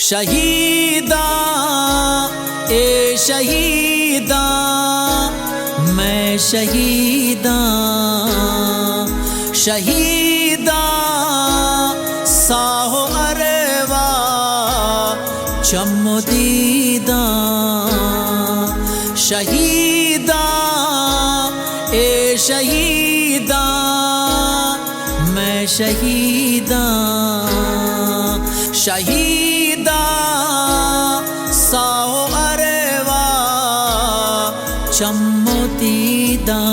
شہیداں اے شہیداں میں شہیداں شہیداں ساہو اروا چمو دیداں شہیداں اے شہیداں میں شہیداں شہیداں ساہو اروا چمو دیداں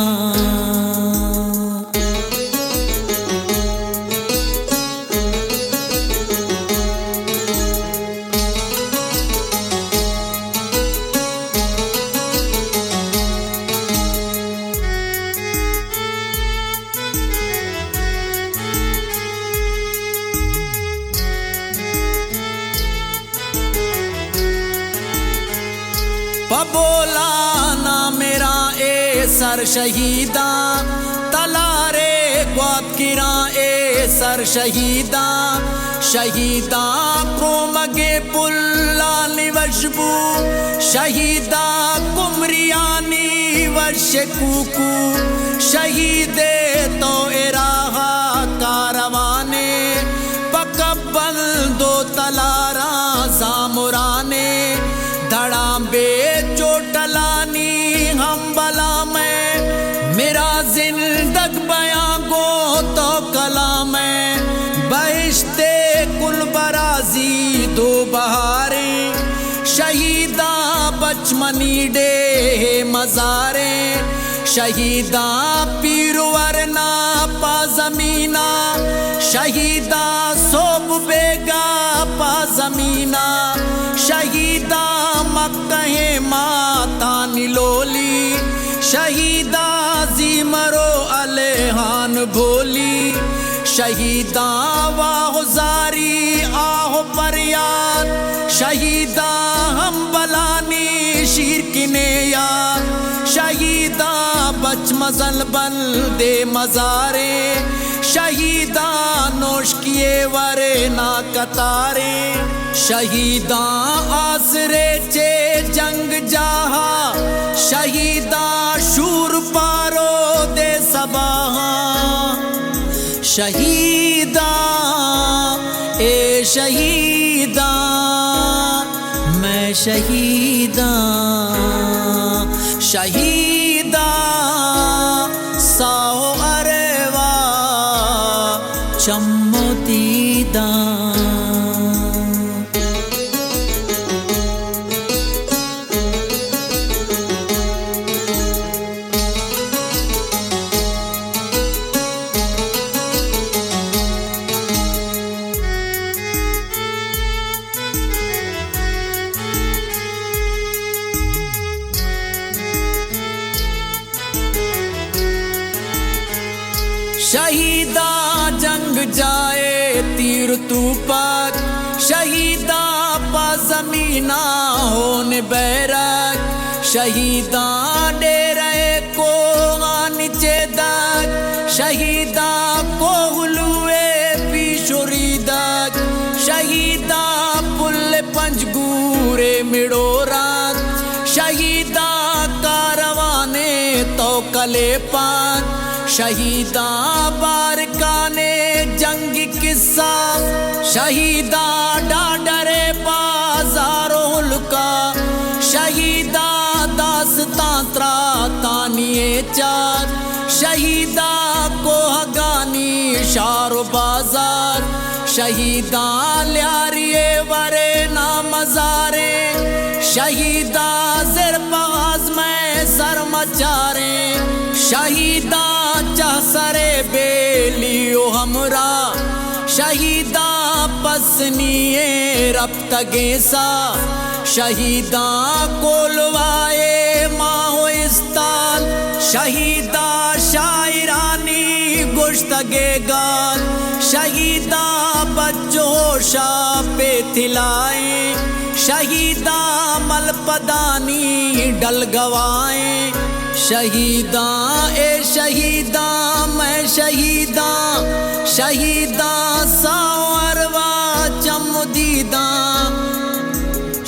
بولا نا میرا اے سر شہیداں تلارے گوات گراں اے سر شہیداں شہیداں کو مگے پلانی وشبو شہیداں کمریانی وش کوکو شہیدے تو اراہا کاروانے پکبل دو تلاراں زامرانے دھڑاں بے چوٹلانی ہم بلا میں میرا زندگ بیاں گو تو کلام میں بہشتے کل برازی دو بہاریں شہیداں بچمنی ڈے مزاریں شہیداں پیر ورنا پا زمینہ شہیداں صوب بیگا پا زمینہ شہیداں مکہ ماتان لولی شہیداں زیمرو علیہان بھولی شہیداں واہ زاری آہ پریاد شہیداں ہم بلانی شیر کنے یاد شہیداں بچ مزل بل دے مزارے شہیداں نوش کیے ورے نا کتارے شہیداں آسرے چے جنگ جاہا شہیداں شور پارو دے سباہاں شہیداں اے شہیداں میں شہیداں شہیداں ساہو اروا چمو دیداں شہیداں جنگ جائے تیر توپک شہیداں پا زمینہ ہونے بیرک شہیداں ڈیرے کو نیچے دک شہیداں کو غلوے پیشوری دک شہیداں پل پنجگورے مڑورک شہیداں کاروانے تو کلے پان شہیداں بارکانے جنگ قصہ شہیداں ڈاڈرے بازار ہلکا شہیداں داستاں تراتانیے چار شہیداں کوہگانی شار و بازار شہیداں لیاریے ورے نا مزارے شہیداں زر پغاز میں سر مچارے شہیداں چاہ سرے بیلیو ہمرا شہیداں پسنیے رب تگیسا شہیداں کولوائے ماہو استال شہیداں شاعرانی گشتگے گال شہیداں بچو شاہ پہ تھلائیں شہیداں مل پدانی ڈل گوائیں شہیداں اے شہیداں میں شہیداں شہیداں ساو اروا چم دیداں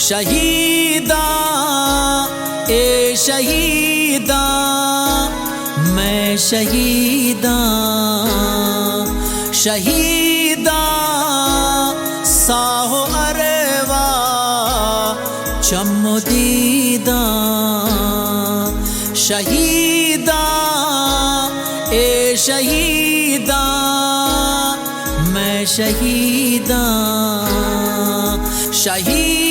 شہیداں اے شہیداں میں شہیداں شہیداں ساہو اروا چمو دیداں شہیداں اے شہیداں میں شہیداں شہید